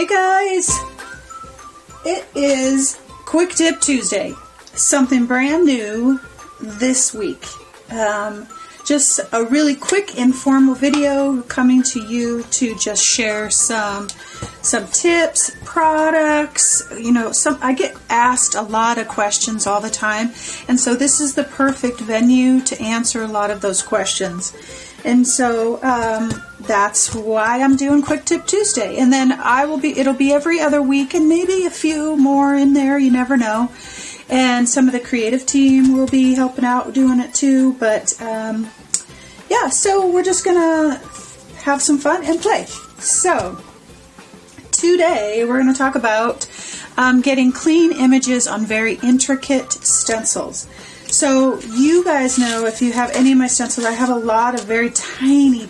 Hey guys, it is Quick Tip Tuesday. Something brand new this week. Just a really quick informal video coming to you to just share some tips, products. I get asked a lot of questions all the time, and so this is the perfect venue to answer a lot of those questions. And so that's why I'm doing Quick Tip Tuesday. And then it'll be every other week and maybe a few more in there, you never know. And some of the creative team will be helping out doing it too. But yeah, so we're just gonna have some fun and play. So today we're gonna talk about getting clean images on very intricate stencils. So you guys know, if you have any of my stencils, I have a lot of very tiny,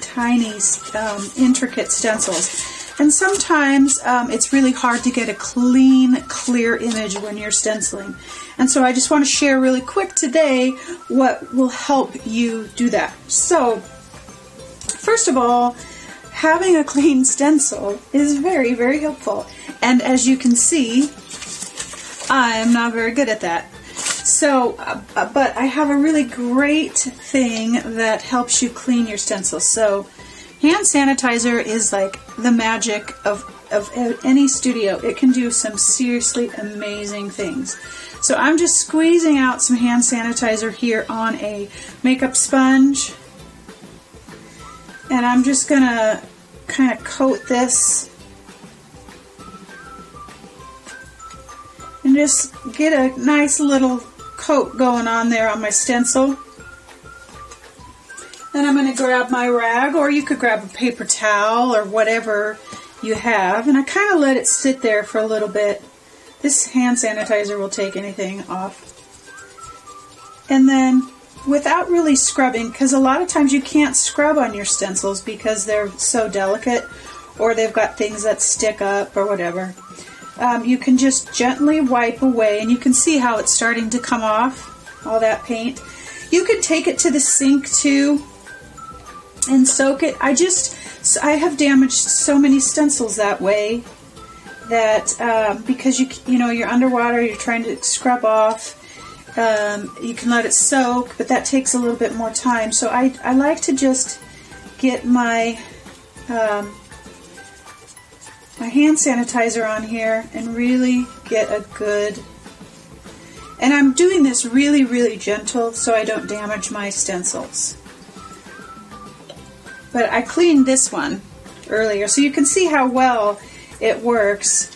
intricate stencils. And sometimes it's really hard to get a clean, clear image when you're stenciling. And so I just want to share really quick today what will help you do that. So, first of all, having a clean stencil is very, very helpful. And as you can see, I'm not very good at that. So, but I have a really great thing that helps you clean your stencils. So, hand sanitizer is like the magic of any studio. It can do some seriously amazing things. So I'm just squeezing out some hand sanitizer here on a makeup sponge. And I'm just going to kind of coat this. And just get a nice little coat going on there on my stencil. Then I'm going to grab my rag, or you could grab a paper towel or whatever you have, and I kind of let it sit there for a little bit. This hand sanitizer will take anything off. And then, without really scrubbing, because a lot of times you can't scrub on your stencils because they're so delicate, or they've got things that stick up or whatever. You can just gently wipe away, and you can see how it's starting to come off, all that paint. You could take it to the sink too and soak it. I have damaged so many stencils that way, that because you're underwater, you're trying to scrub off, you can let it soak, but that takes a little bit more time. So I like to just get my my hand sanitizer on here and really get a good, and I'm doing this really, really gentle so I don't damage my stencils. But I cleaned this one earlier, so you can see how well it works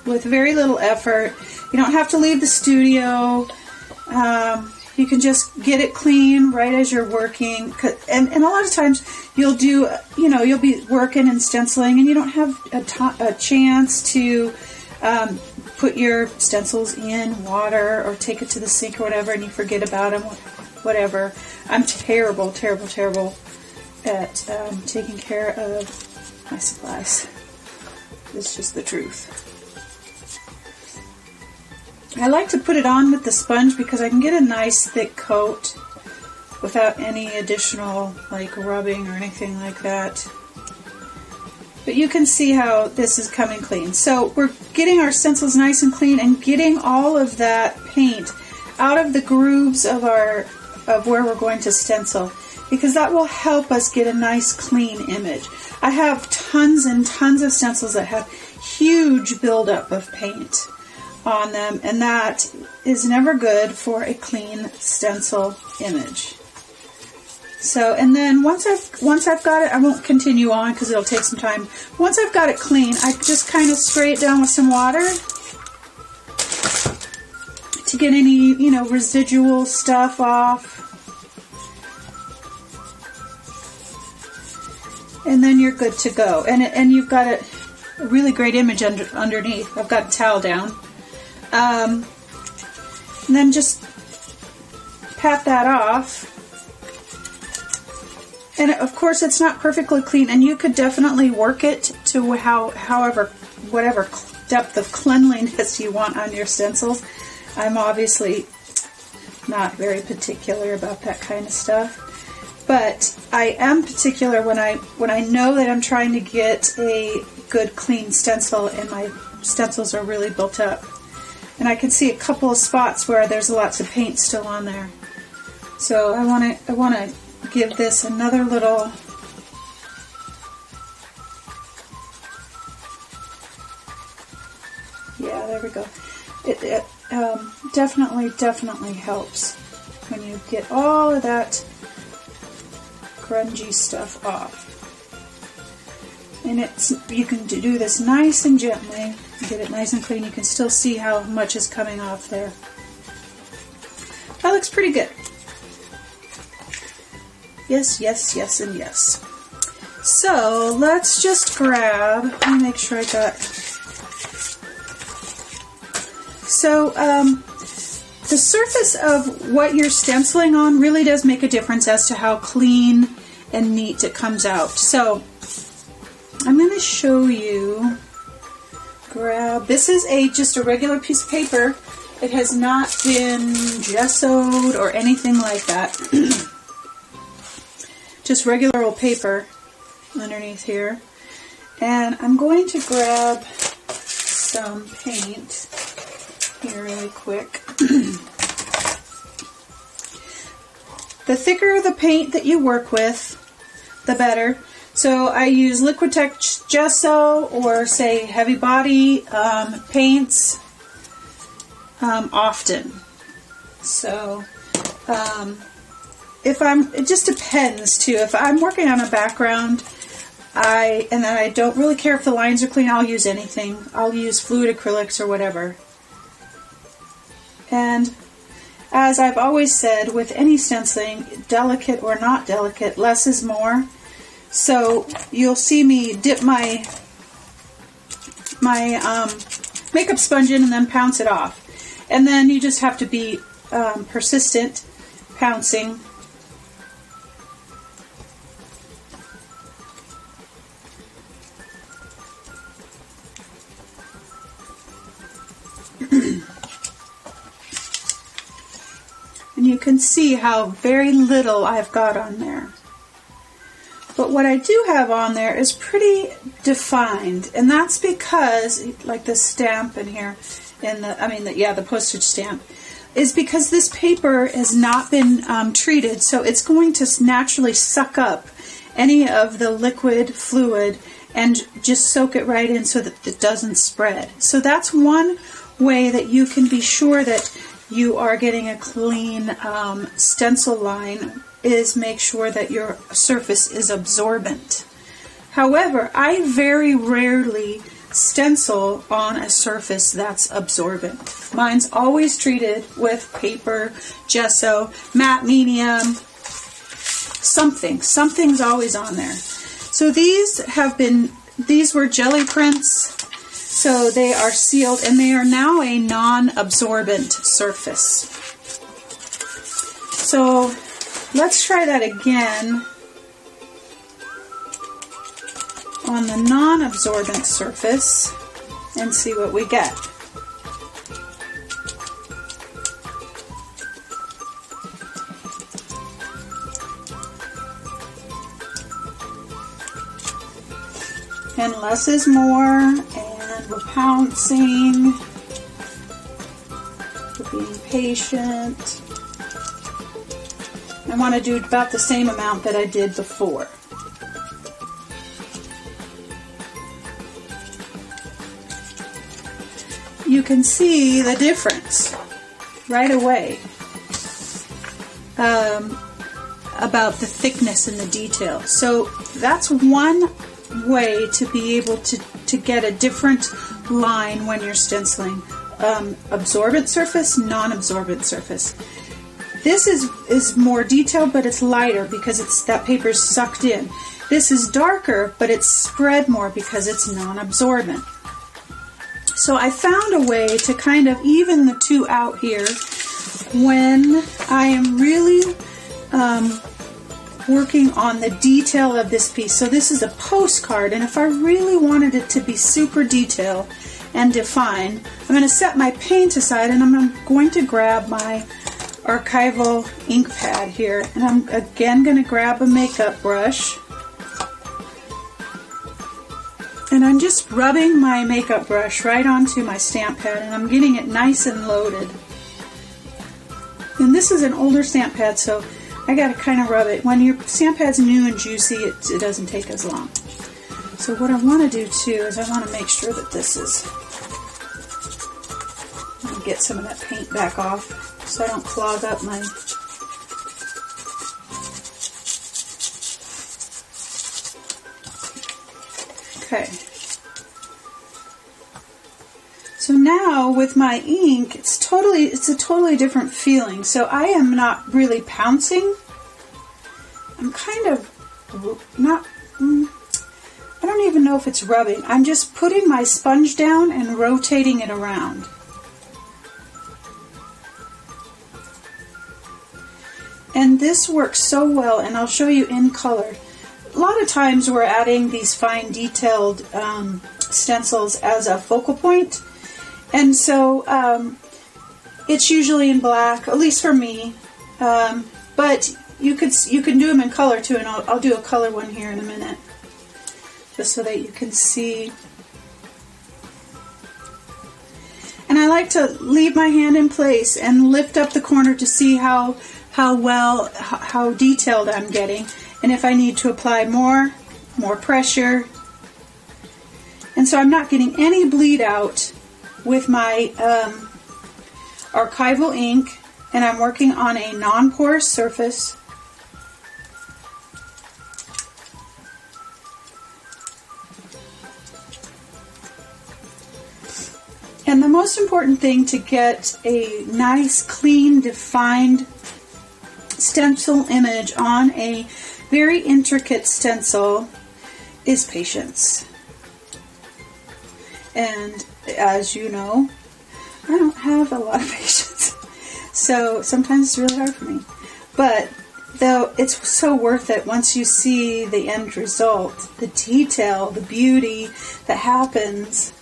with very little effort. You don't have to leave the studio. You can just get it clean right as you're working. And a lot of times you'll be working and stenciling, and you don't have a chance to put your stencils in water or take it to the sink or whatever, and you forget about them, whatever. I'm terrible at taking care of my supplies. It's just the truth. I like to put it on with the sponge because I can get a nice thick coat without any additional rubbing or anything like that. But you can see how this is coming clean. So we're getting our stencils nice and clean and getting all of that paint out of the grooves of where we're going to stencil, because that will help us get a nice clean image. I have tons and tons of stencils that have huge buildup of paint on them, and that is never good for a clean stencil image. So, and then once I've got it, I won't continue on because it'll take some time. Once I've got it clean, I just kind of spray it down with some water to get any, residual stuff off. And then you're good to go. And you've got a really great image underneath. I've got a towel down. And then just pat that off. And of course it's not perfectly clean, and you could definitely work it to whatever depth of cleanliness you want on your stencils. I'm obviously not very particular about that kind of stuff. But I am particular when I know that I'm trying to get a good clean stencil and my stencils are really built up. And I can see a couple of spots where there's lots of paint still on there. So I want to give this another little there we go. It definitely helps when you get all of that grungy stuff off. And you can do this nice and gently, get it nice and clean. You can still see how much is coming off there. That looks pretty good. Yes, yes, yes, and yes. So let's just grab, let me make sure I got, so the surface of what you're stenciling on really does make a difference as to how clean and neat it comes out. So I'm going to show you, this is just a regular piece of paper. It has not been gessoed or anything like that. Just regular old paper underneath here. And I'm going to grab some paint here really quick. The thicker the paint that you work with, the better. So I use Liquitex gesso or say heavy body paints often. So it just depends too. If I'm working on a background, and I don't really care if the lines are clean, I'll use anything. I'll use fluid acrylics or whatever. And as I've always said, with any stenciling, delicate or not delicate, less is more. So you'll see me dip my makeup sponge in and then pounce it off. And then you just have to be persistent, pouncing. And you can see how very little I've got on there. But what I do have on there is pretty defined, and that's because, like the stamp in here, the postage stamp, is because this paper has not been treated, so it's going to naturally suck up any of the liquid fluid and just soak it right in so that it doesn't spread. So that's one way that you can be sure that you are getting a clean stencil line, is make sure that your surface is absorbent. However, I very rarely stencil on a surface that's absorbent. Mine's always treated with paper, gesso, matte medium, something's always on there. So these were jelly prints, so they are sealed and they are now a non-absorbent surface. So let's try that again on the non-absorbent surface and see what we get. And less is more, and we're pouncing, we're being patient. I want to do about the same amount that I did before. You can see the difference right away about the thickness and the detail. So that's one way to be able to get a different line when you're stenciling. Absorbent surface, non-absorbent surface. This is more detailed, but it's lighter because that paper's sucked in. This is darker, but it's spread more because it's non-absorbent. So I found a way to kind of even the two out here when I am really working on the detail of this piece. So this is a postcard, and if I really wanted it to be super detailed and defined, I'm going to set my paint aside and I'm going to grab my archival ink pad here, and I'm again going to grab a makeup brush, and I'm just rubbing my makeup brush right onto my stamp pad, and I'm getting it nice and loaded. And this is an older stamp pad, so I got to kind of rub it. When your stamp pad's new and juicy, it doesn't take as long. So what I want to do too is I want to make sure that this is, get some of that paint back off so I don't clog up my, okay. So now with my ink, it's a totally different feeling. So I am not really pouncing. I'm kind of not, I don't even know if it's rubbing. I'm just putting my sponge down and rotating it around. And this works so well, and I'll show you in color. A lot of times we're adding these fine detailed stencils as a focal point, and so it's usually in black, at least for me. But you can do them in color too, and I'll do a color one here in a minute, just so that you can see. And I like to leave my hand in place and lift up the corner to see how detailed I'm getting, and if I need to apply more pressure. And so I'm not getting any bleed out with my archival ink, and I'm working on a non-porous surface. And the most important thing to get a nice, clean, defined stencil image on a very intricate stencil is patience. And as you know, I don't have a lot of patience, so sometimes it's really hard for me. But though it's so worth it once you see the end result, the detail, the beauty that happens.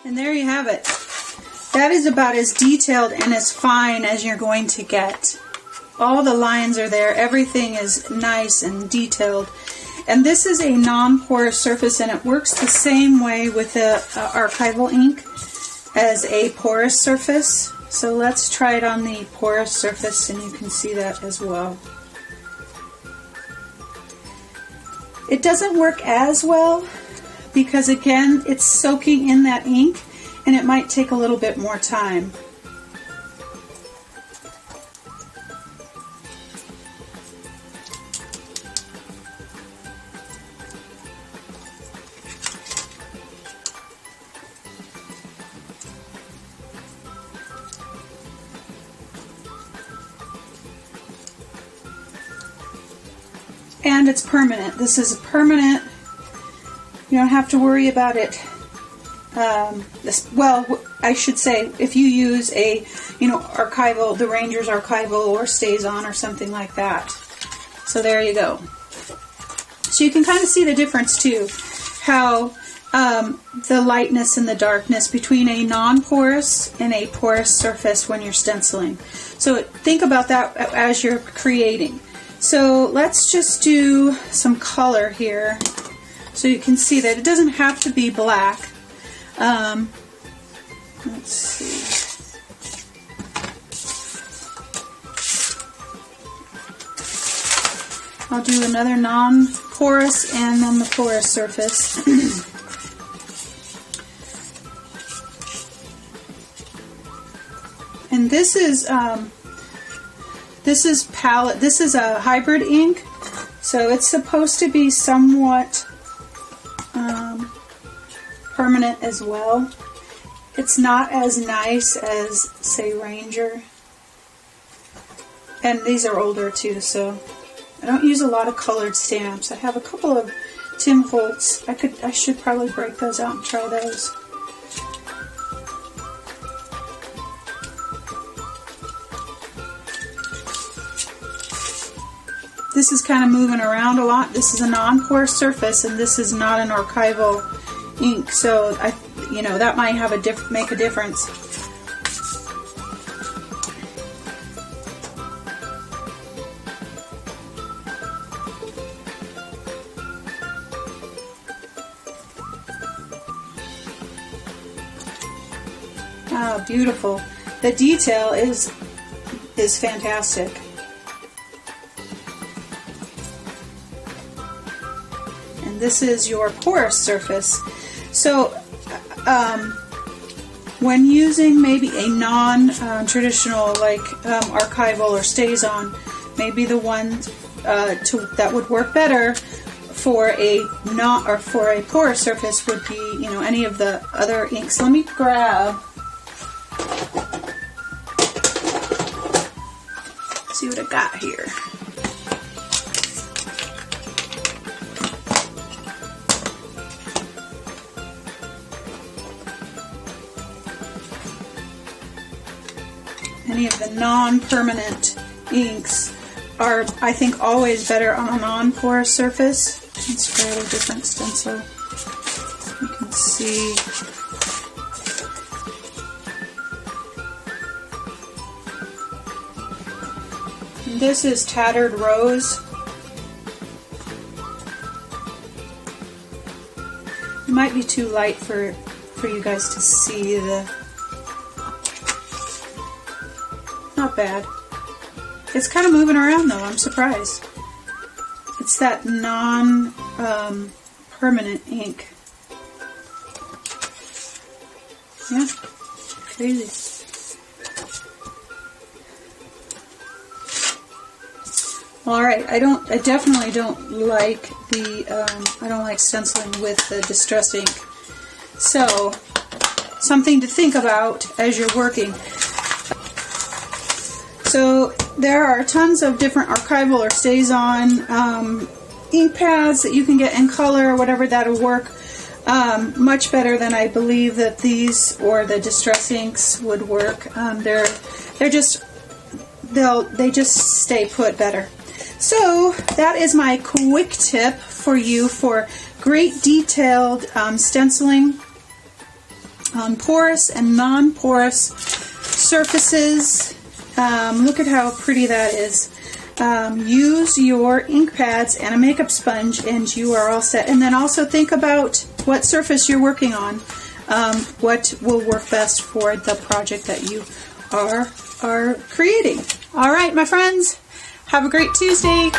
And there you have it. That is about as detailed and as fine as you're going to get. All the lines are there. Everything is nice and detailed. And this is a non-porous surface, and it works the same way with the archival ink as a porous surface. So let's try it on the porous surface, and you can see that as well. It doesn't work as well, because again, it's soaking in that ink, and it might take a little bit more time. And it's permanent. This is permanent. You don't have to worry about it. Well, I should say, if you use a, archival, the Ranger's archival or Stays On or something like that. So there you go. So you can kind of see the difference too, how the lightness and the darkness between a non-porous and a porous surface when you're stenciling. So think about that as you're creating. So let's just do some color here, so you can see that it doesn't have to be black. Let's see. I'll do another non-porous and then the porous surface. And this is palette. This is a hybrid ink, so it's supposed to be somewhat permanent as well. It's not as nice as, say, Ranger. And these are older too, so I don't use a lot of colored stamps. I have a couple of Tim Holtz. I should probably break those out and try those. this is kind of moving around a lot. This is a non-porous surface, and this is not an archival ink, so that might have make a difference. Oh, beautiful. The detail is fantastic. And this is your porous surface. So when using maybe a non-traditional like archival or StazOn, maybe the one that would work better for a porous surface would be any of the other inks. Let me grab. See what I got here. Any of the non-permanent inks are, I think, always better on a non-porous surface. Let's grab a different stencil. You can see. This is Tattered Rose. It might be too light for you guys to see the. Not bad. It's kind of moving around though. I'm surprised. It's that non-permanent ink. Yeah, crazy. Alright, I definitely don't like I don't like stenciling with the distress ink. So, something to think about as you're working. So, there are tons of different archival or StazOn ink pads that you can get in color or whatever that'll work much better than I believe that these or the distress inks would work. They just stay put better. So that is my quick tip for you for great detailed stenciling on porous and non-porous surfaces. Look at how pretty that is. Use your ink pads and a makeup sponge and you are all set. And then also think about what surface you're working on. What will work best for the project that you are creating. All right, my friends. Have a great Tuesday.